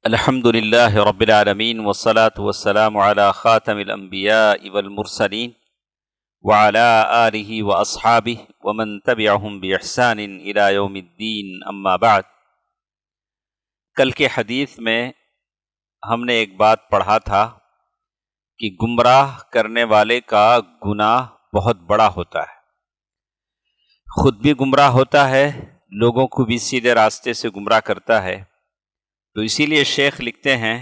الحمد لله رب العالمين والصلاة والسلام على خاتم الأنبياء والمرسلين وعلى آله وأصحابه ومن تبعهم بإحسان إلى يوم الدين أما بعد۔ کل کے حدیث میں ہم نے ایک بات پڑھا تھا کہ گمراہ کرنے والے کا گناہ بہت بڑا ہوتا ہے، خود بھی گمراہ ہوتا ہے، لوگوں کو بھی سیدھے راستے سے گمراہ کرتا ہے۔ تو اسی لیے شیخ لکھتے ہیں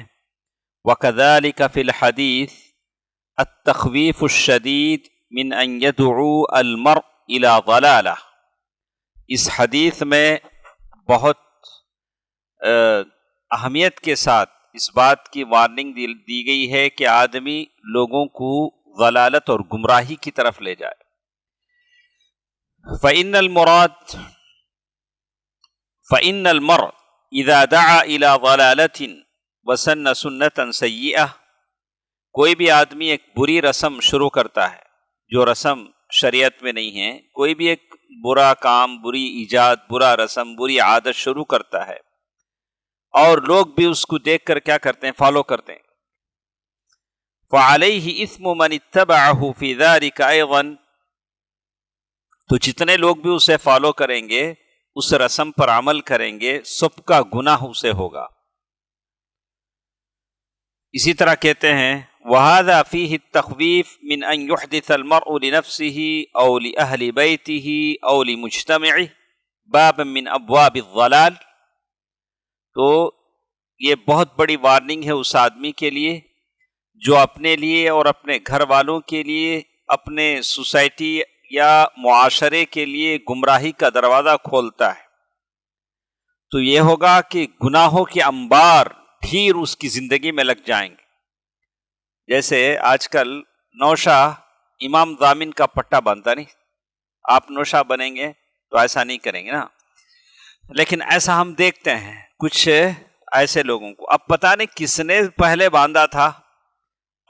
وَكَذَلِكَ فِي الْحَدِيثِ التَّخْوِيفُ الشَّدِيدُ مِنْ أَنْ يَدْعُو الْمَرْءُ إِلَى ضَلَالَةٍ، اس حدیث میں بہت اہمیت کے ساتھ اس بات کی وارننگ دی گئی ہے کہ آدمی لوگوں کو ضلالت اور گمراہی کی طرف لے جائے۔ فَإِنَّ الْمَرْءَ اذا دعا الى ضلالة وسن سنة سیئة، کوئی بھی آدمی ایک بری رسم شروع کرتا ہے جو رسم شریعت میں نہیں ہے، کوئی بھی ایک برا کام، بری ایجاد، برا رسم، بری عادت شروع کرتا ہے اور لوگ بھی اس کو دیکھ کر کیا کرتے ہیں؟ فالو کرتے ہیں۔ فعليه اثم من اتبعه في ذلك ايضا، تو جتنے لوگ بھی اسے فالو کریں گے، اس رسم پر عمل کریں گے، سب کا گناہ اسے ہوگا۔ اسی طرح کہتے ہیں وَهَذَا فِيهِ التَّخْوِيفُ مِنْ أَنْ يُحْدِثَ الْمَرْءُ لِنَفْسِهِ أَوْ لِأَهْلِ بَيْتِهِ أَوْ لِمُجْتَمِعِهِ بَابًا مِنْ أَبْوَابِ الضَّلَالِ، تو یہ بہت بڑی وارننگ ہے اس آدمی کے لیے جو اپنے لیے اور اپنے گھر والوں کے لیے، اپنے سوسائٹی یا معاشرے کے لیے گمراہی کا دروازہ کھولتا ہے۔ تو یہ ہوگا کہ گناہوں کے انبار ڈھیر اس کی زندگی میں لگ جائیں گے۔ جیسے آج کل نوشہ امام ضامن کا پٹا بنتا نہیں، آپ نوشہ بنیں گے تو ایسا نہیں کریں گے نا، لیکن ایسا ہم دیکھتے ہیں کچھ ایسے لوگوں کو۔ اب پتہ نہیں کس نے پہلے باندھا تھا،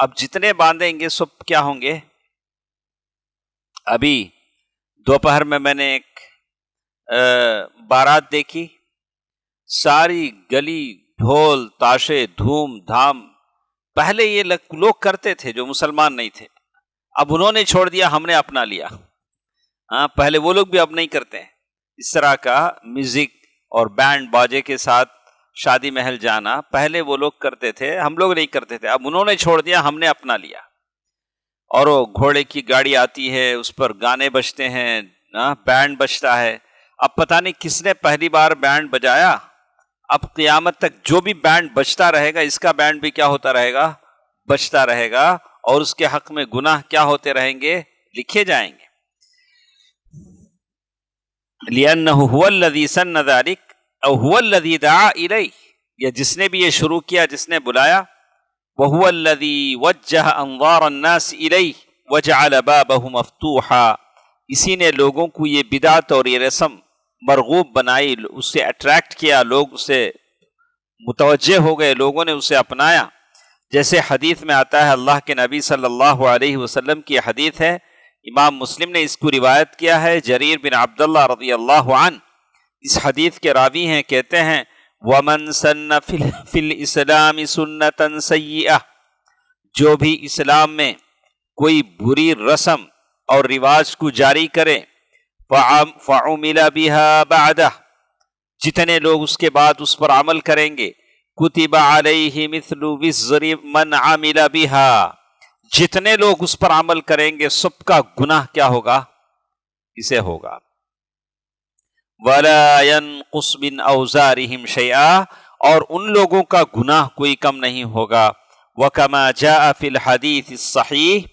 اب جتنے باندھیں گے سب کیا ہوں گے۔ ابھی دوپہر میں نے ایک بارات دیکھی، ساری گلی ڈھول تاشے دھوم دھام۔ پہلے یہ لوگ کرتے تھے جو مسلمان نہیں تھے، اب انہوں نے چھوڑ دیا، ہم نے اپنا لیا۔ پہلے وہ لوگ بھی اب نہیں کرتے ہیں اس طرح کا میوزک اور بینڈ باجے کے ساتھ شادی محل جانا، پہلے وہ لوگ کرتے تھے، ہم لوگ نہیں کرتے تھے، اب انہوں نے چھوڑ دیا، ہم نے اپنا لیا۔ اور وہ گھوڑے کی گاڑی آتی ہے، اس پر گانے بجتے ہیں، بینڈ بجتا ہے۔ اب پتہ نہیں کس نے پہلی بار بینڈ بجایا، اب قیامت تک جو بھی بینڈ بجتا رہے گا، اس کا بینڈ بھی کیا ہوتا رہے گا؟ بجتا رہے گا، اور اس کے حق میں گناہ کیا ہوتے رہیں گے؟ لکھے جائیں گے۔ لِأَنَّهُ هُوَ الَّذِي سَنَّ ذَلِكَ أَوْ هُوَ الَّذِي دَعَا إِلَيْهِ، یا جس نے بھی یہ شروع کیا، جس نے بلایا، وَهُوَ الَّذِي وَجَّهَ أَنظَارَ النَّاسِ إِلَيْهِ وَجَعَلَ بَابَهُ مَفْتُوحًا، اسی نے لوگوں کو یہ بدعت اور یہ رسم مرغوب بنائی، اسے اٹریکٹ کیا، لوگ اسے متوجہ ہو گئے، لوگوں نے اسے اپنایا۔ جیسے حدیث میں آتا ہے، اللہ کے نبی صلی اللہ علیہ وسلم کی حدیث ہے، امام مسلم نے اس کو روایت کیا ہے، جریر بن عبداللہ رضی اللہ عنہ اس حدیث کے راوی ہیں، کہتے ہیں وَمَن سَنَّ فِي الْإِسْلَامِ سُنَّةً سَيِّئَةً، جو بھی اسلام میں کوئی بری رسم اور رواج کو جاری کرے، فَعُمِلَ بِهَا بَعْدَهُ، جتنے لوگ اس کے بعد اس پر عمل کریں گے، كُتِبَ عَلَيْهِ مِثْلُ وِزْرِ مَنْ عَمِلَ بِهَا، جتنے لوگ اس پر عمل کریں گے سب کا گناہ کیا ہوگا؟ اسے ہوگا۔ وَلَا يَنْقُصْ مِنْ أَوْزَارِهِمْ شَيْئًا، اور ان لوگوں کا گناہ کوئی کم نہیں ہوگا۔ وَكَمَا جَاءَ فِي الْحَدِيثِ الصَّحِيحِ،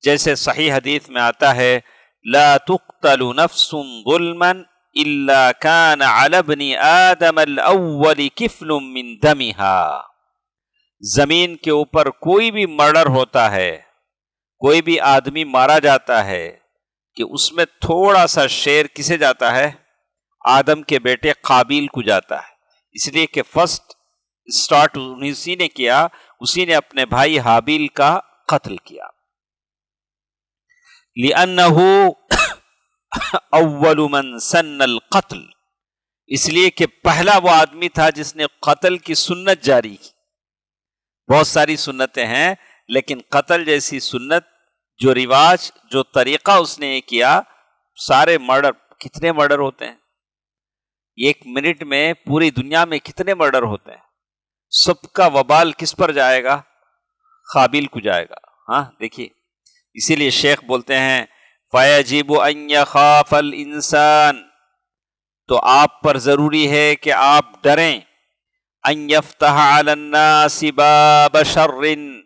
جیسے صحیح حدیث میں آتا ہے، لا تقتل نفس ظلما الا كان على ابن آدم الاول کفل من دمها، زمین کے اوپر کوئی بھی مرڈر ہوتا ہے، کوئی بھی آدمی مارا جاتا ہے، کہ اس میں تھوڑا سا شیر کسے جاتا ہے؟ آدم کے بیٹے قابیل کو جاتا ہے، اس لیے کہ فرسٹ سٹارٹ اسی نے کیا، اسی نے اپنے بھائی حابیل کا قتل کیا۔ لِأَنَّهُ أَوَّلُ مَنْ سَنَّ الْقَتْلِ، اس لیے کہ پہلا وہ آدمی تھا جس نے قتل کی سنت جاری کی. بہت ساری سنتیں ہیں لیکن قتل جیسی سنت، جو رواج، جو طریقہ اس نے کیا، سارے مرڈر. کتنے مرڈر ہوتے ہیں ایک منٹ میں؟ پوری دنیا میں کتنے مرڈر ہوتے ہیں؟ سب کا وبال کس پر جائے گا؟ قابل کو جائے گا. ہاں دیکھیے، اسی لیے شیخ بولتے ہیں فَيَجِبُ أَن يَخَافَ الْإِنسَانُ، تو آپ پر ضروری ہے کہ آپ ڈریں، أَن يَفْتَحَ عَلَى النَّاسِ بَابَ شَرٍ،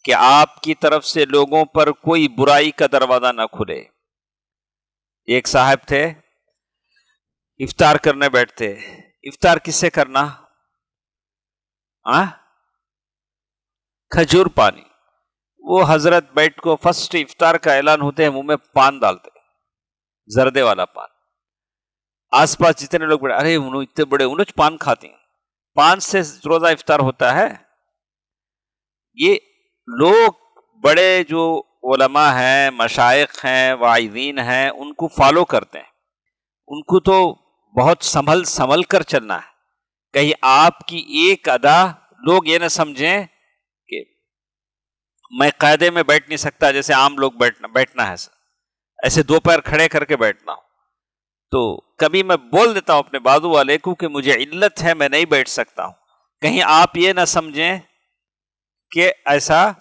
کہ آپ کی طرف سے لوگوں پر کوئی برائی کا دروازہ نہ کھلے. ایک صاحب تھے، افطار کرنے بیٹھتے. افطار کس سے کرنا؟ کھجور پانی. وہ حضرت بیٹھ کو فرسٹ افطار کا اعلان ہوتے ہیں، منہ میں پان ڈالتے، زردے والا پان. آس پاس جتنے لوگ بیٹھے، ارے انہوں اتنے بڑے انوچ پان کھاتے ہیں. پان سے روزہ افطار ہوتا ہے؟ یہ لوگ بڑے جو علماء ہیں، مشائخ ہیں، واعظین ہیں، ان کو فالو کرتے ہیں. ان کو تو بہت سنبھل کر چلنا ہے. کہیں آپ کی ایک ادا لوگ یہ نہ سمجھیں کہ میں قاعدے میں بیٹھ نہیں سکتا جیسے عام لوگ بیٹھنا ہے، ایسے دو پیر کھڑے کر کے بیٹھنا ہوں. تو کبھی میں بول دیتا ہوں اپنے بازو والے کو کہ مجھے علت ہے، میں نہیں بیٹھ سکتا ہوں. کہیں آپ یہ نہ سمجھیں کہ ایسا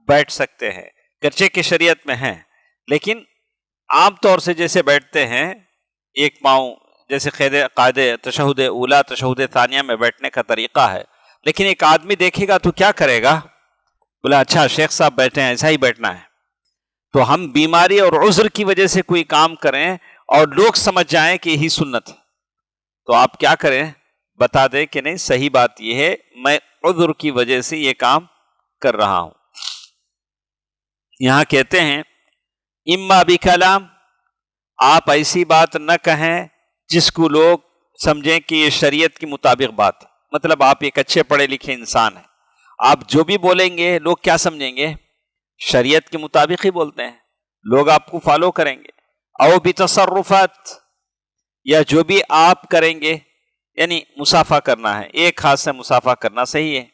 بیٹھ سکتے ہیں. گرچہ کہ شریعت میں ہیں، لیکن عام طور سے جیسے بیٹھتے ہیں ایک پاؤں، جیسے قاعدے تشہد اولا تشہد ثانیہ میں بیٹھنے کا طریقہ ہے. لیکن ایک آدمی دیکھے گا تو کیا کرے گا؟ بولا اچھا شیخ صاحب بیٹھے ہیں، ایسا ہی بیٹھنا ہے. تو ہم بیماری اور عذر کی وجہ سے کوئی کام کریں اور لوگ سمجھ جائیں کہ یہی سنت ہے، تو آپ کیا کریں؟ بتا دیں کہ نہیں، صحیح بات یہ ہے، میں عذر کی وجہ سے یہ کام کر رہا ہوں. یہاں کہتے ہیں اما بکلام، آپ ایسی بات نہ کہیں جس کو لوگ سمجھیں کہ یہ شریعت کے مطابق بات ہے. مطلب آپ ایک اچھے پڑھے لکھے انسان ہیں، آپ جو بھی بولیں گے لوگ کیا سمجھیں گے؟ شریعت کے مطابق ہی بولتے ہیں، لوگ آپ کو فالو کریں گے. او بتصرفات، یا جو بھی آپ کریں گے، یعنی مسافہ کرنا ہے، ایک ہاتھ سے مسافہ کرنا صحیح ہے.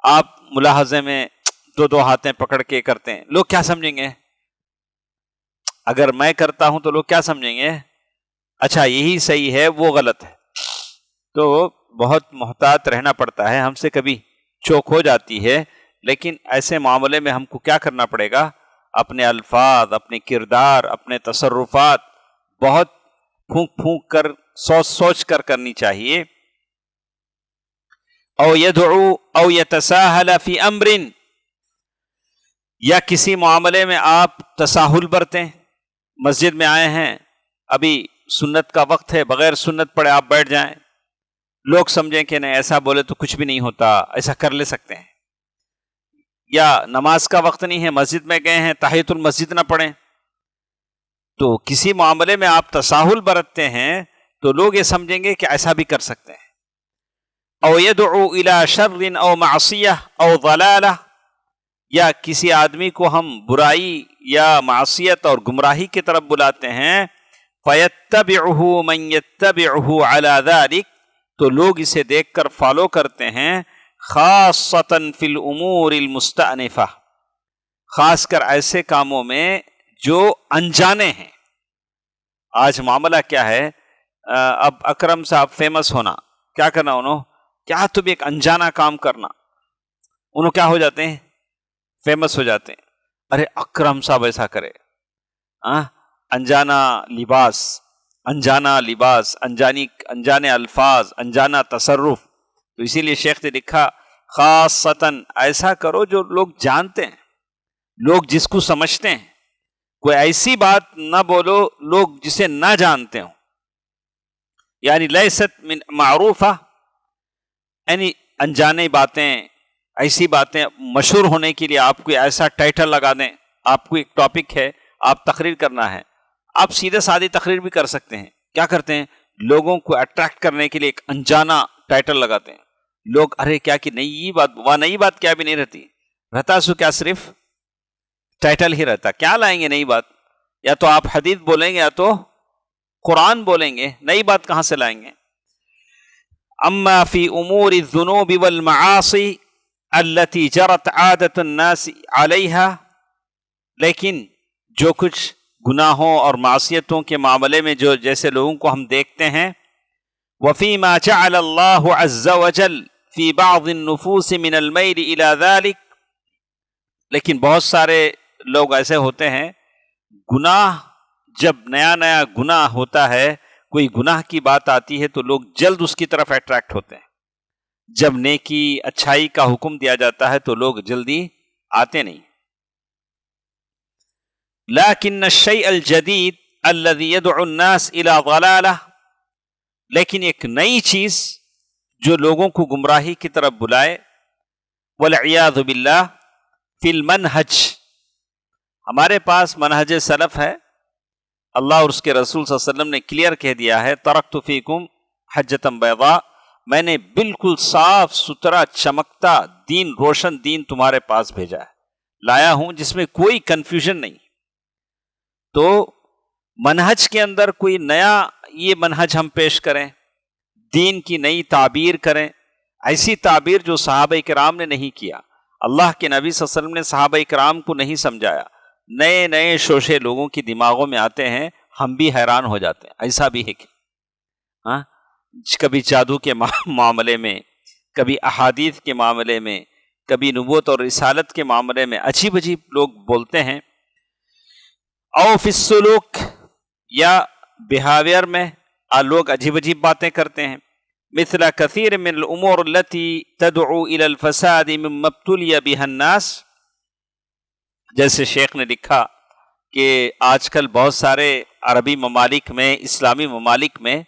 آپ ملاحظے میں دو ہاتھیں پکڑ کے کرتے ہیں، لوگ کیا سمجھیں گے؟ اگر میں کرتا ہوں تو لوگ کیا سمجھیں گے؟ اچھا یہی صحیح ہے، وہ غلط ہے. تو بہت محتاط رہنا پڑتا ہے. ہم سے کبھی چوک ہو جاتی ہے، لیکن ایسے معاملے میں ہم کو کیا کرنا پڑے گا؟ اپنے الفاظ، اپنے کردار، اپنے تصرفات بہت پھونک کر، سوچ کر کرنی چاہیے. او یدعو او یتساہل فی امر، یا کسی معاملے میں آپ تساہل برتیں. مسجد میں آئے ہیں، ابھی سنت کا وقت ہے، بغیر سنت پڑھے آپ بیٹھ جائیں، لوگ سمجھیں کہ نہیں ایسا بولے تو کچھ بھی نہیں ہوتا، ایسا کر لے سکتے ہیں. یا نماز کا وقت نہیں ہے، مسجد میں گئے ہیں، تحیۃ المسجد نہ پڑھیں. تو کسی معاملے میں آپ تساہل برتتے ہیں تو لوگ یہ سمجھیں گے کہ ایسا بھی کر سکتے ہیں. او یدعو الی شر او معصیہ او ضلالہ، یا کسی آدمی کو ہم برائی یا معصیت اور گمراہی کی طرف بلاتے ہیں، فَيَتَّبِعُهُ مَن يَتَّبِعُهُ عَلَى ذَلِكَ، تو لوگ اسے دیکھ کر فالو کرتے ہیں. خاصتاً فی الامور المستأنفہ، خاص کر ایسے کاموں میں جو انجانے ہیں. آج معاملہ کیا ہے؟ اب اکرم صاحب فیمس ہونا، کیا کرنا انہوں؟ کیا تم ایک انجانا کام کرنا، انہوں کیا ہو جاتے ہیں؟ فیمس ہو جاتے ہیں. ارے اکرم صاحب ایسا کرے، انجانا لباس، انجانے الفاظ، انجانا تصرف. تو اسی لیے شیخ نے لکھا خاصتاً، ایسا کرو جو لوگ جانتے ہیں، لوگ جس کو سمجھتے ہیں. کوئی ایسی بات نہ بولو لوگ جسے نہ جانتے ہوں. یعنی لیست من معروفہ، یعنی انجانے باتیں، ایسی باتیں مشہور ہونے کے لیے آپ کو ایسا ٹائٹل لگا دیں. آپ کو ایک ٹاپک ہے، آپ تقریر کرنا ہے، آپ سیدھے سادھی تقریر بھی کر سکتے ہیں. کیا کرتے ہیں؟ لوگوں کو اٹریکٹ کرنے کے لیے ایک انجانا ٹائٹل لگاتے ہیں. لوگ ارے کیا کہ نئی بات، وہ نئی بات کیا بھی نہیں رہتا سو کیا صرف ٹائٹل ہی رہتا. کیا لائیں گے نئی بات؟ یا تو آپ حدیث بولیں گے یا تو قرآن بولیں گے، نئی بات کہاں سے لائیں گے؟ اما فی امور الذنوب والمعاصی التي جرت عادت الناس علیہا، لیکن جو کچھ گناہوں اور معصیتوں کے معاملے میں جو جیسے لوگوں کو ہم دیکھتے ہیں، وفيما جعل الله عز وجل في بعض النفوس من المیل الى ذلك، لیکن بہت سارے لوگ ایسے ہوتے ہیں، گناہ جب نیا نیا گناہ ہوتا ہے، کوئی گناہ کی بات آتی ہے تو لوگ جلد اس کی طرف اٹریکٹ ہوتے ہیں، جب نیکی اچھائی کا حکم دیا جاتا ہے تو لوگ جلدی آتے نہیں۔ لیکن الشیء الجدید الذي يدعو الناس الى ضلالہ، لیکن ایک نئی چیز جو لوگوں کو گمراہی کی طرف بلائے، والعیاذ باللہ، فی المنہج، ہمارے پاس منہج سلف ہے، اللہ اور اس کے رسول صلی اللہ علیہ وسلم نے کلیئر کہہ دیا ہے، ترکت فیکم حجۃ بیضاء، میں نے بالکل صاف ستھرا چمکتا دین، روشن دین تمہارے پاس بھیجا ہے، لایا ہوں جس میں کوئی کنفیوژن نہیں۔ تو منہج کے اندر کوئی نیا یہ منہج ہم پیش کریں، دین کی نئی تعبیر کریں، ایسی تعبیر جو صحابہ کرام نے نہیں کیا، اللہ کے نبی صلی اللہ علیہ وسلم نے صحابہ کرام کو نہیں سمجھایا، نئے نئے شوشے لوگوں کی دماغوں میں آتے ہیں، ہم بھی حیران ہو جاتے ہیں۔ ایسا بھی ہے کہ کبھی جادو کے معاملے میں، کبھی احادیث کے معاملے میں، کبھی نبوت اور رسالت کے معاملے میں عجیب عجیب لوگ بولتے ہیں، او فی السلوک، یا بیہیویئر میں لوگ عجیب عجیب باتیں کرتے ہیں، مثل کثیر من الامور التي تدعو الى الفساد مما ابتلي بها الناس، جیسے شیخ نے لکھا کہ آج کل بہت سارے عربی ممالک میں، اسلامی ممالک میں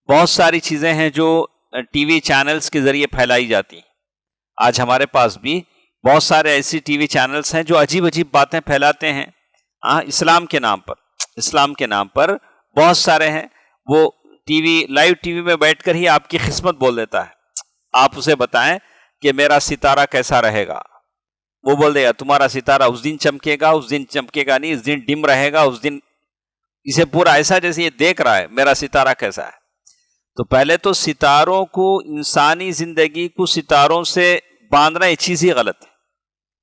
بہت ساری چیزیں ہیں جو ٹی وی چینلز کے ذریعے پھیلائی جاتی ہیں۔ آج ہمارے پاس بھی بہت سارے ایسی ٹی وی چینلز ہیں جو عجیب عجیب باتیں پھیلاتے ہیں اسلام کے نام پر، اسلام کے نام پر بہت سارے ہیں، وہ T V, live T V میں بیٹھ کر ہی آپ کی قسمت بول دیتا ہے، آپ اسے بتائیں کہ میرا ستارہ کیسا رہے گا، وہ بول دے گا تمہارا ستارہ اس دن چمکے گا، اس دن چمکے گا نہیں، اس دن ڈم رہے گا، اس دن، اسے پورا ایسا جیسے یہ دیکھ رہا ہے میرا ستارہ کیسا ہے۔ تو پہلے تو ستاروں کو، انسانی زندگی کو ستاروں سے باندھنا یہ چیز ہی غلط ہے،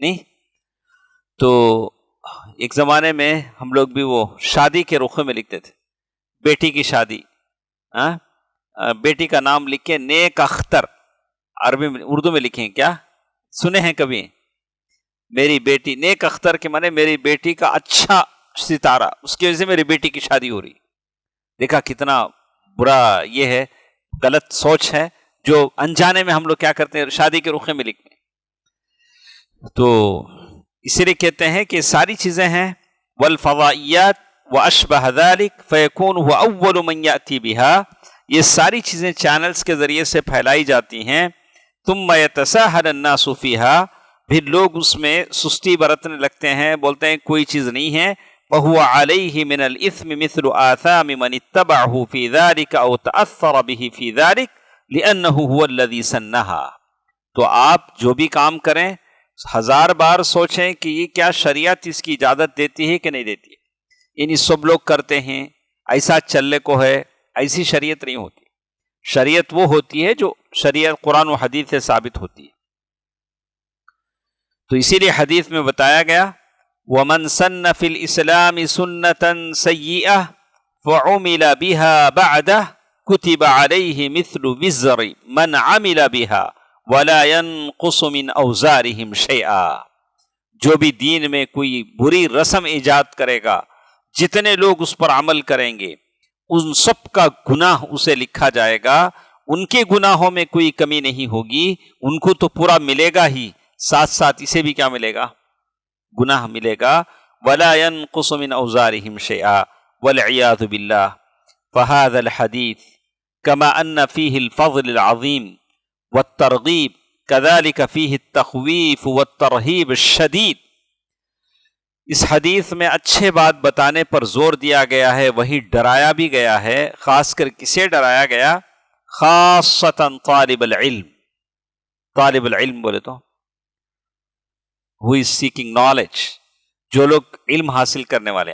نہیں؟ تو ایک زمانے میں ہم لوگ بھی وہ شادی کے رخ میں لکھتے تھے، بیٹی کی شادی، بیٹی کا نام لکھ کے نیک اختر، عربی میں، اردو میں لکھیں، کیا سنے ہیں کبھی؟ میری بیٹی، نیک اختر کے معنی میری بیٹی کا اچھا ستارہ، اس کی وجہ سے میری بیٹی کی شادی ہو رہی۔ دیکھا کتنا برا یہ ہے، غلط سوچ ہے جو انجانے میں ہم لوگ کیا کرتے ہیں، شادی کے رخ میں لکھتے ہیں۔ تو اسی لیے کہتے ہیں کہ ساری چیزیں ہیں، والفضائیات واشبہ ذلک فیکون هو اول من یاتی بها، یہ ساری چیزیں چینلز کے ذریعے سے پھیلائی جاتی ہیں، ثم یتساہل الناس فیها، پھر لوگ اس میں سستی برتنے لگتے ہیں، بولتے ہیں کوئی چیز نہیں ہے، وهو علیہ من الاثم مثل آثام من اتبعه فی ذلک او تأثر به فی ذلک لأنه هو الذی سنها۔ تو آپ جو بھی کام کریں، ہزار بار سوچیں کہ یہ کیا شریعت اس کی اجازت دیتی ہے کہ نہیں دیتی ہے، یعنی سب لوگ کرتے ہیں، ایسا چلنے کو ہے، ایسی شریعت نہیں ہوتی۔ شریعت وہ ہوتی ہے جو شریعت قرآن و حدیث سے ثابت ہوتی ہے۔ تو اسی لیے حدیث میں بتایا گیا، وَمَنْ سَنَّ فِي الْإِسْلَامِ سُنَّةً سَيِّئَةً فَعُمِلَ بِهَا بَعْدَهُ كُتِبَ عَلَيْهِ مِثْلُ وِزْرِ مَنْ عَمِلَ بِهَا وَلَا يَنْقُصُ مِنْ أَوْزَارِهِمْ شَيْئًا، جو بھی دین میں کوئی بری رسم ایجاد کرے گا، جتنے لوگ اس پر عمل کریں گے، ان سب کا گناہ اسے لکھا جائے گا، ان کے گناہوں میں کوئی کمی نہیں ہوگی، ان کو تو پورا ملے گا ہی، ساتھ ساتھ اسے بھی کیا ملے گا؟ گناہ ملے گا۔ وَلَا يَنْقُصُ مِنْ أَوْزَارِهِمْ شَيْئًا وَالْعِيَاذُ بِاللَّهِ فَهَذَا الْحَدِيث كَمَا أَنَّ فِيهِ الْفَضْلِ الْعَظِيمِ وَالتَّرْغِيبِ كَذَلِكَ فِيهِ التَّخْوِيفُ وَالتَّرْهِيبُ الشَّدِيدُ، اس حدیث میں اچھے بات بتانے پر زور دیا گیا ہے، وہی ڈرایا بھی گیا ہے، خاص کر کسے ڈرایا گیا؟ خاصتاً طالب العلم، طالب العلم بولے تو who is seeking knowledge، جو لوگ علم حاصل کرنے والے،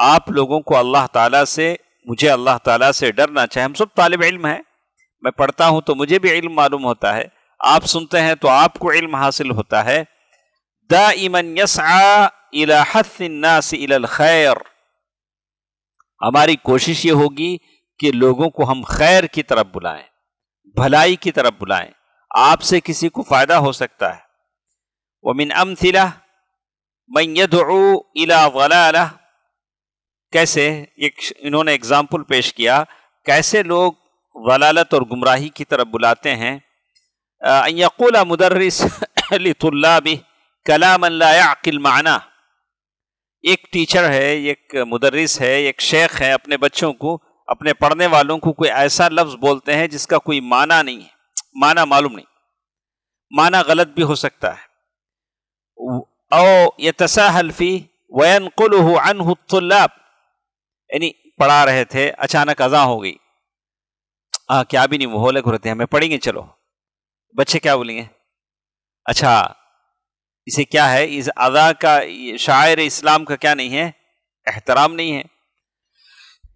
آپ لوگوں کو اللہ تعالیٰ سے، مجھے اللہ تعالیٰ سے ڈرنا چاہیے. ہم سب طالب علم ہیں، میں پڑھتا ہوں تو مجھے بھی علم معلوم ہوتا ہے، آپ سنتے ہیں تو آپ کو علم حاصل ہوتا ہے. دائما یسعى الى حث الناس الى الخیر، ہماری کوشش یہ ہوگی کہ لوگوں کو ہم خیر کی طرف بلائیں، بھلائی کی طرف بلائیں. آپ سے کسی کو فائدہ ہو سکتا ہے. ومن امثلہ من يدعو الى ضلالہ، کیسے انہوں نے اگزامپل پیش کیا کیسے لوگ ضلالت اور گمراہی کی طرف بلاتے ہیں. ان یقول مدرس لطلابہ کلاما لا يعقل معناه، ایک ٹیچر ہے، ایک مدرس ہے، ایک شیخ ہے، اپنے بچوں کو، اپنے پڑھنے والوں کو کوئی ایسا لفظ بولتے ہیں جس کا کوئی معنی نہیں ہے، معنی معلوم نہیں، معنی غلط بھی ہو سکتا ہے. او یتساہل فی وینقلہ عنہ الطلاب، یعنی پڑھا رہے تھے اچانک اذان ہو گئی، کیا بھی نہیں، وہ ہولے گھرتے ہیں، ہمیں پڑھیں گے، چلو بچے کیا بولیں گے؟ اچھا اسے کیا ہے، اس اذان کا شاعر اسلام کا کیا نہیں ہے، احترام نہیں ہے.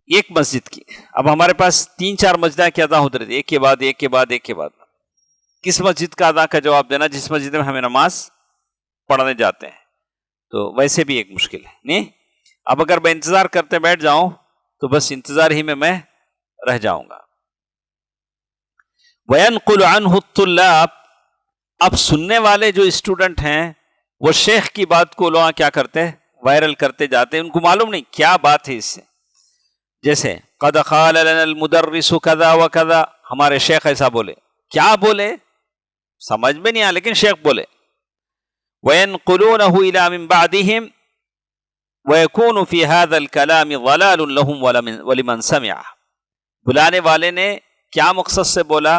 ایک مسجد کی، اب ہمارے پاس 3-4 مسجد کی اذان ہوتی رہتی، ایک کے بعد ایک کے بعد ایک کے بعد. کس مسجد کا اذان کا جواب دینا؟ جس مسجد میں ہمیں نماز پڑھنے جاتے ہیں. تو ویسے بھی ایک مشکل ہے نہیں. اب اگر میں انتظار کرتے بیٹھ جاؤں تو بس انتظار ہی میں رہ جاؤں گا. وَيَنْقُلُ عَنْهُ الطُّلَّابِ، اب سننے والے جو اسٹوڈنٹ ہیں وہ شیخ کی بات کو لوگ کیا کرتے ہیں؟ وائرل کرتے جاتے ہیں، ان کو معلوم نہیں کیا بات ہے اس سے. جیسے قَدْ قَالَ لَنَا الْمُدَرِّسُ كَذَا وَكَذَا، ہمارے شیخ ایسا بولے. کیا بولے سمجھ میں نہیں آیا، لیکن شیخ بولے. وَيَنْقُلُونَهُ إِلَى مِنْ بَعْدِهِمْ وَيَكُونُ فِي هَذَا الْكَلَامِ ضَلَالٌ لَهُمْ وَلِمَنْ سَمِعَ. بلانے والے نے کیا مقصد سے بولا؟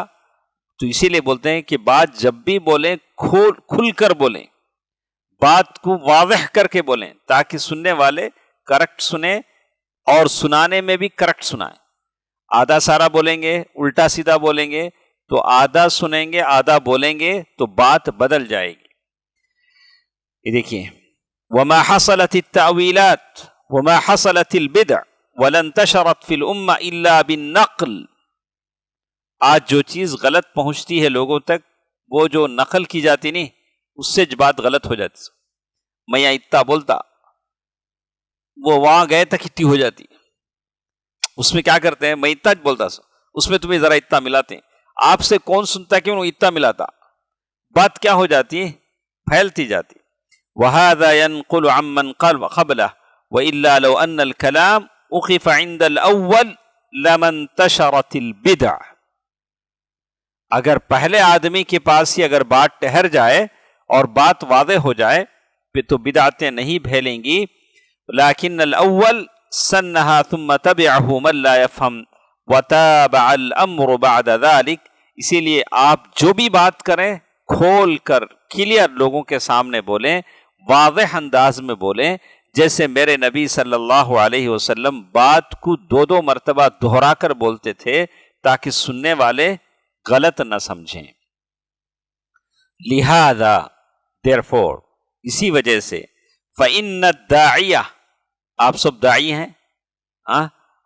تو اسی لیے بولتے ہیں کہ بات جب بھی بولیں کھل کر بولیں، بات کو واضح کر کے بولیں تاکہ سننے والے کریکٹ سنیں اور سنانے میں بھی کریکٹ سنائیں. آدھا سارا بولیں گے، الٹا سیدھا بولیں گے تو آدھا سنیں گے آدھا بولیں گے تو بات بدل جائے گی. یہ دیکھیے، وما حصلت التأویلات وما حصلت البدع ولا انتشرت في الامة الا بالنقل. آج جو چیز غلط پہنچتی ہے لوگوں تک، وہ جو نقل کی جاتی نہیں، اس سے بات غلط ہو جاتی. میں یہاں اتنا بولتا، وہ وہاں گئے تک اتنی ہو جاتی. اس میں کیا کرتے ہیں، میں اتنا بولتا سو، اس میں تمہیں ذرا اتنا ملاتے ہیں. آپ سے کون سنتا کیوں اتنا ملاتا، بات کیا ہو جاتی ہے، پھیلتی جاتی. وَهَذَا يَنْقُلُ عَمَّنْ قَبْلَهُ وَإِلَّا لَوْ أَنَّ الْكَلَامَ أُخِفَ عِنْدَ الْأَوَّلِ لَمَا انْتَشَرَتِ الْبِدْعَ. اگر پہلے آدمی کے پاس ہی اگر بات ٹھہر جائے اور بات واضح ہو جائے تو بدعتیں نہیں پھیلیں گی. لیکن الاول سنها ثم تبعه من لا يفهم وتابع الامر بعد ذلك. اسی لیے آپ جو بھی بات کریں کھول کر کلیئر لوگوں کے سامنے بولیں، واضح انداز میں بولیں، جیسے میرے نبی صلی اللہ علیہ وسلم بات کو 2 مرتبہ دہرا کر بولتے تھے تاکہ سننے والے غلط نہ سمجھیں. لہذا therefore، اسی وجہ سے فإن الداعیہ، آپ سب داعی ہیں،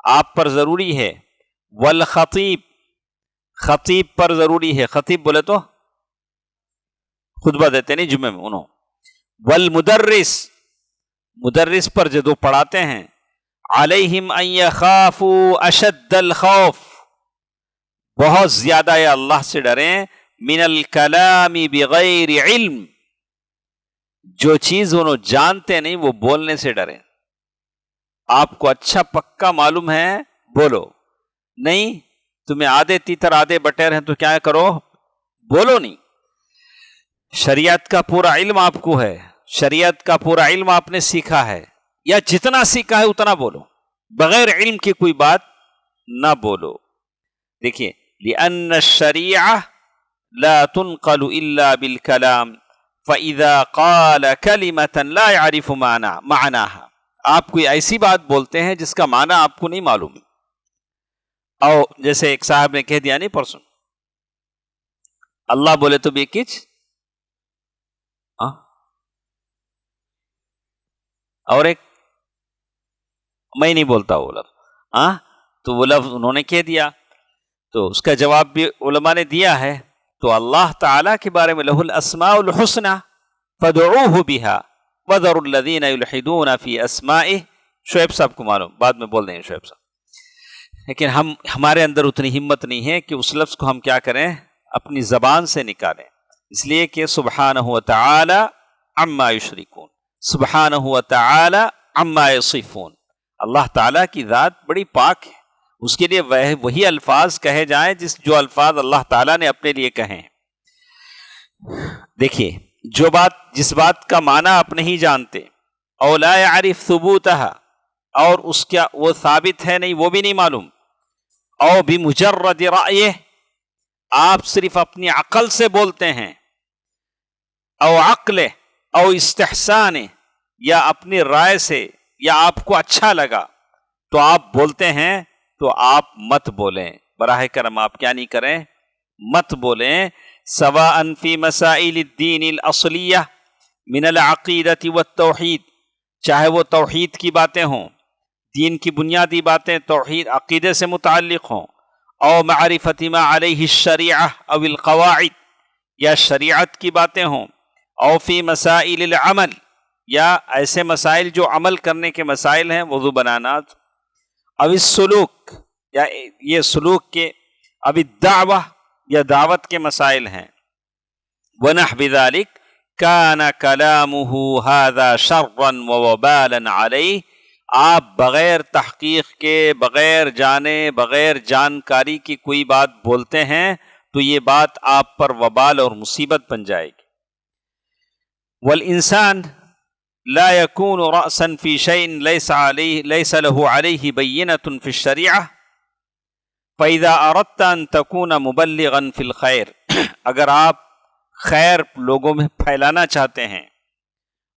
آپ پر ضروری ہے. والخطیب، خطیب پر ضروری ہے. خطیب بولے تو خطبہ دیتے نہیں جمعے میں انہوں. والمدرس، مدرس پر جو پڑھاتے ہیں. علیہم ان یخافوا اشد الخوف، بہت زیادہ یا اللہ سے ڈریں. من الکلام بغیر علم، جو چیز انہوں جانتے نہیں وہ بولنے سے ڈریں. آپ کو اچھا پکا معلوم ہے بولو، نہیں تمہیں آدھے تیتر آدھے بٹیر ہیں تو کیا کرو، بولو نہیں. شریعت کا پورا علم آپ کو ہے، شریعت کا پورا علم آپ نے سیکھا ہے، یا جتنا سیکھا ہے اتنا بولو، بغیر علم کی کوئی بات نہ بولو. دیکھیے، لأن الشریعہ لا تنقل الا بالکلام فإذا قال كلمة لا يعرف معناها. آپ کوئی ایسی بات بولتے ہیں جس کا معنی آپ کو نہیں معلوم، او جیسے ایک صاحب نے کہہ دیا نہیں پرسوں، اللہ بولے تو بھی کچھ، اور ایک میں نہیں بولتا وہ لفظ. تو وہ لفظ انہوں نے کہہ دیا. تو اس کا جواب بھی علماء نے دیا ہے. تو اللہ تعالیٰ کے بارے میں لہ الاسماء الحسنى فادعوه بها وذروا الذين يلحدون في اسمائه. شعیب صاحب کو معلوم، بعد میں بول دیں گے شعیب صاحب. لیکن ہمارے اندر اتنی ہمت نہیں ہے کہ اس لفظ کو ہم کیا کریں، اپنی زبان سے نکالیں. اس لیے کہ سبحانہ وتعالی عما یشرکون، سبحانہ وتعالی عما یصفون. اللہ تعالیٰ کی ذات بڑی پاک ہے، اس کے لیے وہی الفاظ کہے جائیں جو الفاظ اللہ تعالیٰ نے اپنے لیے کہے ہیں. دیکھیے، جس بات کا معنی آپ نہیں جانتے، او لا يعرف ثبوتها، اور اس کا وہ ثابت ہے نہیں، وہ بھی نہیں معلوم، او بمجرد رأیہ، آپ صرف اپنی عقل سے بولتے ہیں، او عقل او استحسان، یا اپنی رائے سے، یا آپ کو اچھا لگا تو آپ بولتے ہیں، تو آپ مت بولیں. براہ کرم آپ کیا نہیں کریں، مت بولیں. سواء فی مسائل الدین الاصلیہ من العقیدۃ والتوحید، چاہے وہ توحید کی باتیں ہوں، دین کی بنیادی باتیں توحید عقیدے سے متعلق ہوں، او معرفت ما علیہ الشریعہ او القواعد، یا شریعت کی باتیں ہوں، او فی مسائل العمل، یا ایسے مسائل جو عمل کرنے کے مسائل ہیں، وضو بنانا، او السلوک، یا یہ سلوک کے، اب الدعوہ، یا دعوت کے مسائل ہیں. ونحو ذلک کان کلامہ ھذا شرا ووبالا علیہ، آپ بغیر تحقیق کے، بغیر جانے، بغیر جانکاری کی کوئی بات بولتے ہیں تو یہ بات آپ پر وبال اور مصیبت بن جائے گی. والانسان لا يكون رأسا في شيء ليس له عليه بينة في الشريعة فإذا أردت أن تكون مبلغا في الخير، اگر آپ خیر لوگوں میں پھیلانا چاہتے ہیں،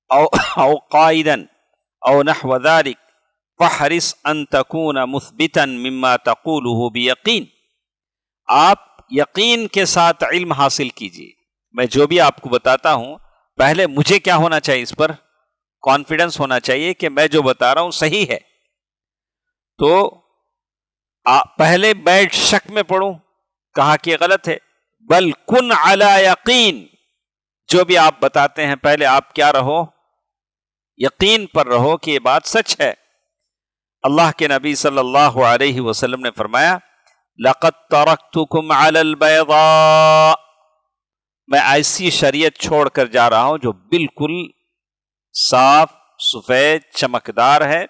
او قائدا او نحو ذلك فاحرص ان تكون مثبتا مما تقوله بيقين، آپ یقین کے ساتھ علم حاصل کیجیے. میں جو بھی آپ کو بتاتا ہوں، پہلے مجھے کیا ہونا چاہیے، اس پر کانفیڈنس ہونا چاہیے کہ میں جو بتا رہا ہوں صحیح ہے. تو پہلے میں شک میں پڑھوں، کہا کہ غلط ہے. بل کن علی یقین، جو بھی آپ بتاتے ہیں پہلے آپ کیا رہو، یقین پر رہو کہ یہ بات سچ ہے. اللہ کے نبی صلی اللہ علیہ وسلم نے فرمایا لقد ترکتکم علی البیضاء، میں ایسی شریعت چھوڑ کر جا رہا ہوں جو بالکل صاف سفید چمکدار ہے.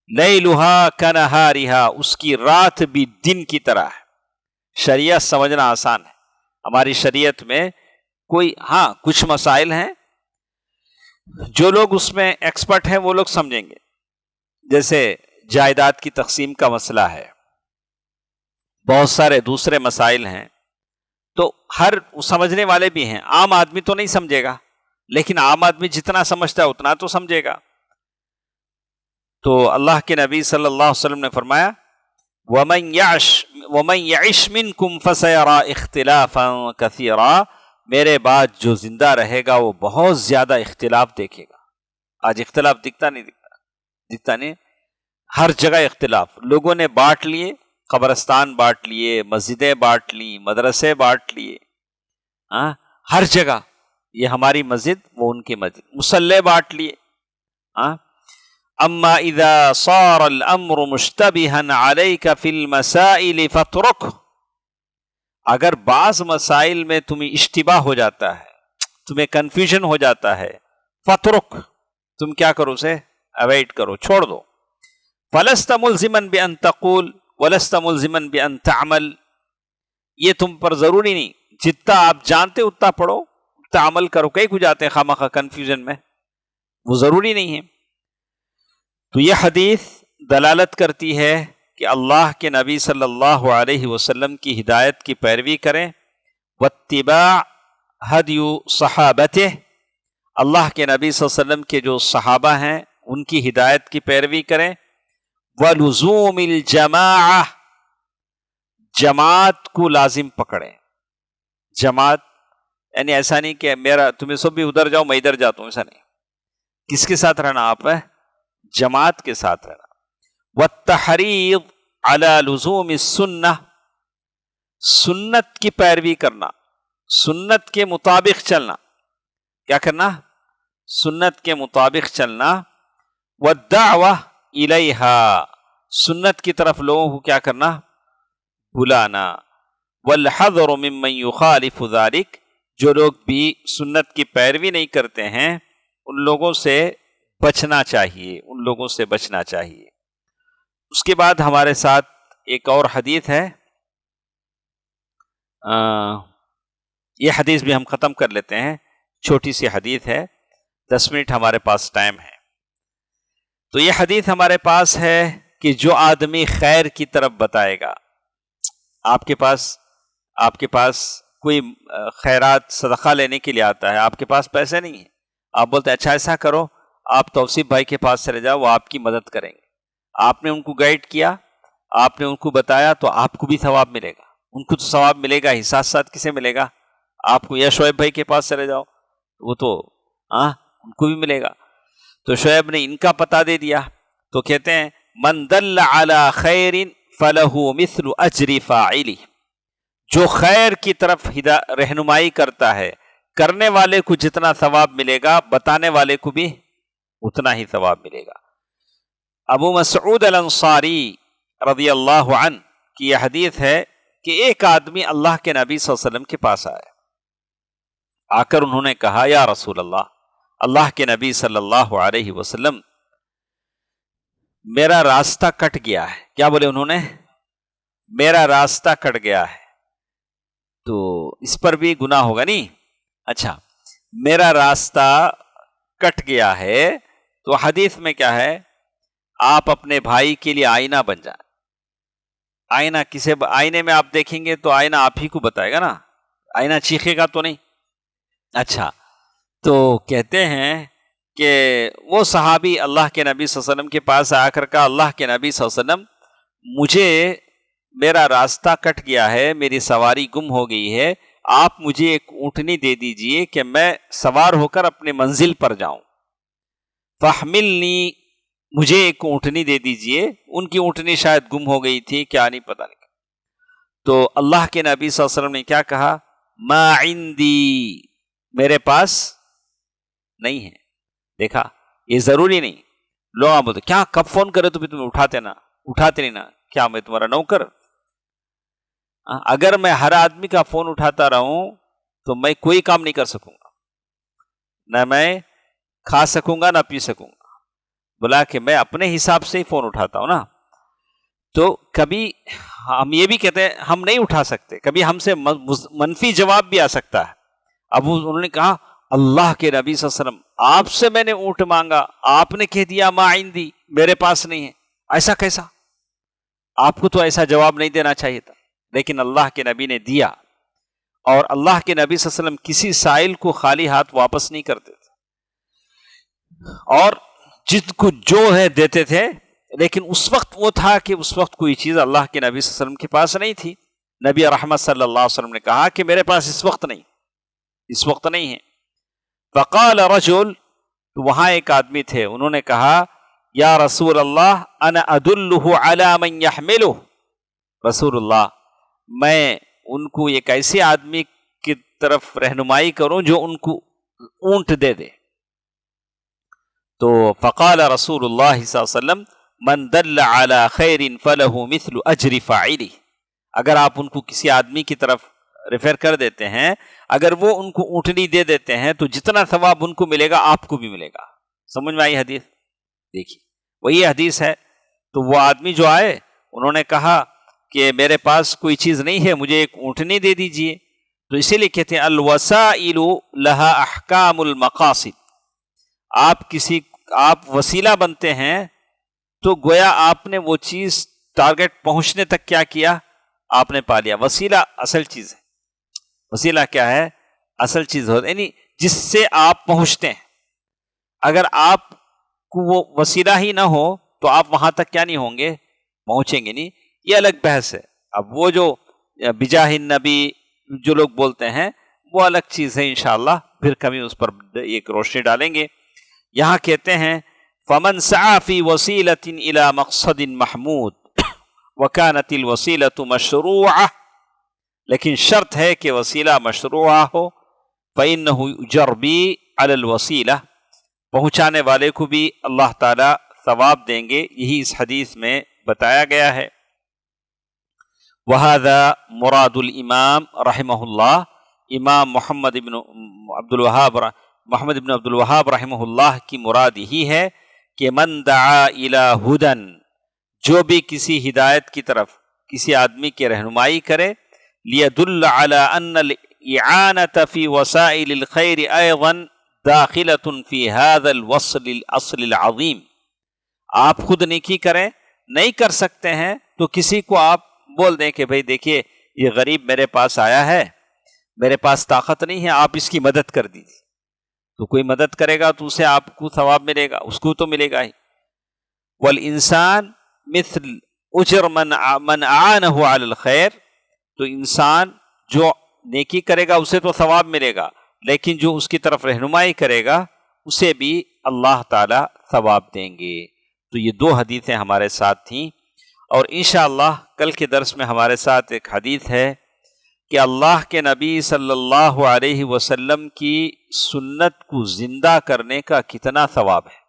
لیلھا کنہارھا، اس کی رات بھی دن کی طرح ہے. شریعت سمجھنا آسان ہے. ہماری شریعت میں کچھ مسائل ہیں جو لوگ اس میں ایکسپرٹ ہیں وہ لوگ سمجھیں گے. جیسے جائیداد کی تقسیم کا مسئلہ ہے، بہت سارے دوسرے مسائل ہیں، تو ہر سمجھنے والے بھی ہیں. عام آدمی تو نہیں سمجھے گا، لیکن عام آدمی جتنا سمجھتا ہے اتنا تو سمجھے گا. تو اللہ کے نبی صلی اللہ علیہ وسلم نے فرمایا وَمَنْ يَعِشْ مِنْكُمْ فَسَيَرَى اخْتِلَافًا كَثِيرًا، میرے بعد جو زندہ رہے گا وہ بہت زیادہ اختلاف دیکھے گا. آج اختلاف دکھتا نہیں، ہر جگہ اختلاف. لوگوں نے بانٹ لیے، قبرستان بانٹ لیے، مسجدیں بانٹ لی، مدرسے بانٹ لیے، ہر جگہ یہ ہماری مسجد وہ ان کی مسجد، مصلے بانٹ لیے. اما اذا صار الامر مشتبها عليك في المسائل فاترك، اگر بعض مسائل میں تمہیں اشتباہ ہو جاتا ہے، تمہیں کنفیوژن ہو جاتا ہے، فاترک، تم کیا کرو، اسے اوائڈ کرو، چھوڑ دو. فلست ملزما بان تقول ولست ملزما بان تعمل، یہ تم پر ضروری نہیں، جتنا آپ جانتے اتنا پڑھو، اتنا عمل کرو. کئی کو جاتے ہیں خواہ مخواہ کنفیوژن میں، وہ ضروری نہیں ہے. تو یہ حدیث دلالت کرتی ہے کہ اللہ کے نبی صلی اللہ علیہ وسلم کی ہدایت کی پیروی کریں. واتباع ہدی صحابتہ، اللہ کے نبی صلی اللہ علیہ وسلم کے جو صحابہ ہیں ان کی ہدایت کی پیروی کریں. ولزوم الجماعہ، جماعت کو لازم پکڑیں. جماعت یعنی ایسا نہیں کہ تمہیں سب بھی ادھر جاؤ میں ادھر جاتا ہوں، ایسا نہیں. کس کے ساتھ رہنا، آپ ہے جماعت کے ساتھ رہنا. والتحریض علی لزوم السنہ، سنت کی پیروی کرنا، سنت کے مطابق چلنا، کیا کرنا؟ سنت کے مطابق چلنا، والدعوہ الیہا، سنت کی طرف لوگوں کو کیا کرنا؟ بلانا، والحذر ممن یخالف ذلک، جو لوگ بھی سنت کی پیروی نہیں کرتے ہیں ان لوگوں سے بچنا چاہیے، ان لوگوں سے بچنا چاہیے۔ اس کے بعد ہمارے ساتھ ایک اور حدیث ہے، یہ حدیث بھی ہم ختم کر لیتے ہیں، چھوٹی سی حدیث ہے، 10 منٹ ہمارے پاس ٹائم ہے۔ تو یہ حدیث ہمارے پاس ہے کہ جو آدمی خیر کی طرف بتائے گا، آپ کے پاس کوئی خیرات صدقہ لینے کے لیے آتا ہے، آپ کے پاس پیسے نہیں ہیں، آپ بولتے ہیں اچھا ایسا کرو آپ توصیف بھائی کے پاس چلے جاؤ، وہ آپ کی مدد کریں گے۔ آپ نے ان کو گائیڈ کیا، آپ نے ان کو بتایا، تو آپ کو بھی ثواب ملے گا، ان کو تو ثواب ملے گا ہی، ساتھ ساتھ کسے ملے گا؟ آپ کو۔ یا شعیب بھائی کے پاس چلے جاؤ، وہ تو ان کو بھی ملے گا۔ تو شعیب نے ان کا پتہ دے دیا، تو کہتے ہیں من دل علی خیر فلہ مثل اجر فاعلہ، جو خیر کی طرف رہنمائی کرتا ہے، کرنے والے کو جتنا ثواب ملے گا بتانے والے کو بھی اتنا ہی ثواب ملے گا۔ ابو مسعود الانصاری رضی اللہ عنہ کی یہ حدیث ہے کہ ایک آدمی اللہ کے نبی صلی اللہ علیہ وسلم کے پاس آیا، آ کر انہوں نے کہا یا رسول اللہ کے نبی صلی اللہ علیہ وسلم، میرا راستہ کٹ گیا ہے۔ کیا بولے انہوں نے؟ میرا راستہ کٹ گیا ہے، تو اس پر بھی گناہ ہوگا نہیں؟ اچھا، میرا راستہ کٹ گیا ہے، تو حدیث میں کیا ہے؟ آپ اپنے بھائی کے لیے آئینہ بن جائیں۔ آئینہ کسے آئینے میں آپ دیکھیں گے تو آئینہ آپ ہی کو بتائے گا نا، آئینہ چیخے گا تو نہیں۔ اچھا، تو کہتے ہیں کہ وہ صحابی اللہ کے نبی صلی اللہ علیہ وسلم کے پاس آ کر کہا اللہ کے نبی صلی اللہ علیہ وسلم، مجھے میرا راستہ کٹ گیا ہے، میری سواری گم ہو گئی ہے، آپ مجھے ایک اونٹنی دے دیجئے کہ میں سوار ہو کر اپنے منزل پر جاؤں۔ فاحملنی، مجھے ایک اونٹنی دے دیجئے۔ ان کی اونٹنی شاید گم ہو گئی تھی، کیا نہیں پتہ نہیں۔ تو اللہ کے نبی صلی اللہ علیہ وسلم نے کیا کہا؟ ما عندی، میرے پاس نہیں ہے۔ دیکھا، یہ ضروری نہیں، لوگ آپ بولتے کیا کب فون کرے تو بھی تمہیں اٹھاتے نہیں نا، کیا میں تمہارا نوکر؟ اگر میں ہر آدمی کا فون اٹھاتا رہوں تو میں کوئی کام نہیں کر سکوں گا، نہ میں کھا سکوں گا نہ پی سکوں گا، بلا کہ میں اپنے حساب سے ہی فون اٹھاتا ہوں نا۔ تو کبھی ہم یہ بھی کہتے ہیں ہم نہیں اٹھا سکتے، کبھی ہم سے منفی جواب بھی آ سکتا ہے۔ اب انہوں نے کہا اللہ کے نبی صلی اللہ علیہ وسلم، آپ سے میں نے اونٹ مانگا، آپ نے کہہ دیا ما عندی، میرے پاس نہیں ہے، ایسا کیسا؟ آپ کو تو ایسا جواب نہیں دینا چاہیے تھا، لیکن اللہ کے نبی نے دیا۔ اور اللہ کے نبی صلی اللہ علیہ وسلم کسی سائل کو خالی ہاتھ واپس نہیں کرتے تھے، اور جن کو جو ہے دیتے تھے، لیکن اس وقت وہ تھا کہ اس وقت کوئی چیز اللہ کے نبی صلی اللہ علیہ وسلم کے پاس نہیں تھی۔ نبی رحمت صلی اللہ علیہ وسلم نے کہا کہ میرے پاس اس وقت نہیں ہے۔ فقال رجل، تو وہاں ایک آدمی تھے، انہوں نے کہا یا رسول اللہ انا ادلہ علی من یحملہ، رسول اللہ میں ان کو ایک ایسے آدمی کی طرف رہنمائی کروں جو ان کو اونٹ دے دے۔ تو فقال رسول اللہ صلی اللہ علیہ وسلم من دل علی خیر فلہ مثل اجر فاعلہ، اگر آپ ان کو کسی آدمی کی طرف ریفر کر دیتے ہیں، اگر وہ ان کو اونٹنی دے دیتے ہیں تو جتنا ثواب ان کو ملے گا آپ کو بھی ملے گا۔ سمجھ میں آئی حدیث؟ دیکھیے وہی حدیث ہے۔ تو وہ آدمی جو آئے انہوں نے کہا کہ میرے پاس کوئی چیز نہیں ہے، مجھے ایک اونٹنی دے دیجئے۔ تو اسی لیے کہتے ہیں الوسائل لها احکام المقاصد، آپ وسیلہ بنتے ہیں تو گویا آپ نے وہ چیز ٹارگٹ پہنچنے تک کیا کیا؟ آپ نے پا لیا۔ وسیلہ اصل چیز ہے۔ وسیلہ کیا ہے؟ اصل چیز ہوتا ہے، یعنی جس سے آپ پہنچتے ہیں۔ اگر آپ کو وہ وسیلہ ہی نہ ہو تو آپ وہاں تک کیا نہیں ہوں گے؟ پہنچیں گے نہیں۔ یہ الگ بحث ہے۔ اب وہ جو بجاہ النبی جو لوگ بولتے ہیں وہ الگ چیز ہے، انشاءاللہ پھر کبھی اس پر ایک روشنی ڈالیں گے۔ یہاں کہتے ہیں فمن سعى في وسيلة إلى مقصد محمود وكانت الوسيلة مشروعة، لیکن شرط ہے کہ وسیلہ مشروعہ ہو، فإنه يجر بی علی الوسیلہ، پہنچانے والے کو بھی اللہ تعالی ثواب دیں گے، یہی اس حدیث میں بتایا گیا ہے۔ وَهَذَا مراد الامام رحمہ اللہ، امام محمد بن عبد الوہاب رحمہ اللہ کی مراد یہی ہے کہ من دعا الی ہدن، جو بھی کسی ہدایت کی طرف کسی آدمی کی رہنمائی کرے، لیدل علی ان الاعانة فی وسائل الخیر ایضا داخلۃ فی هذا الوصل الاصل العظیم، آپ خود نیکی کریں، نہیں کر سکتے ہیں تو کسی کو آپ بول دیں کہ بھئی دیکھیے یہ غریب میرے پاس آیا ہے، میرے پاس طاقت نہیں ہے، آپ اس کی مدد کر دیجیے، تو کوئی مدد کرے گا تو اسے آپ کو ثواب ملے گا، اس کو تو ملے گا ہی۔ والانسان مثل اجر من اعانہ علی الخیر، تو انسان جو نیکی کرے گا اسے تو ثواب ملے گا، لیکن جو اس کی طرف رہنمائی کرے گا اسے بھی اللہ تعالی ثواب دیں گے۔ تو یہ دو حدیثیں ہمارے ساتھ تھیں، اور انشاءاللہ کل کے درس میں ہمارے ساتھ ایک حدیث ہے کہ اللہ کے نبی صلی اللہ علیہ وسلم کی سنت کو زندہ کرنے کا کتنا ثواب ہے۔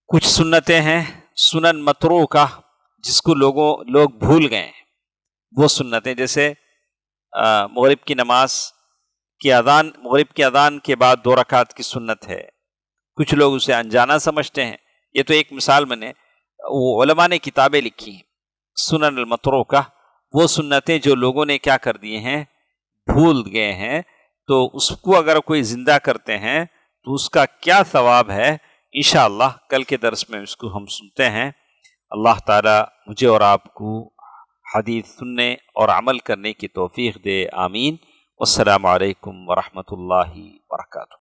کچھ سنتیں ہیں سنن متروکہ جس کو لوگ بھول گئے ہیں، وہ سنتیں جیسے مغرب کی نماز کی اذان، مغرب کی اذان کے بعد 2 رکعت کی سنت ہے، کچھ لوگ اسے انجانا سمجھتے ہیں۔ یہ تو ایک مثال میں نے، علماء نے کتابیں لکھی ہیں سنن المتروکہ، وہ سنتیں جو لوگوں نے کیا کر دیے ہیں، بھول گئے ہیں، تو اس کو اگر کوئی زندہ کرتے ہیں تو اس کا کیا ثواب ہے، انشاءاللہ کل کے درس میں اس کو ہم سنتے ہیں۔ اللہ تعالی مجھے اور آپ کو حدیث سننے اور عمل کرنے کی توفیق دے، آمین۔ والسلام علیکم ورحمۃ اللہ وبرکاتہ۔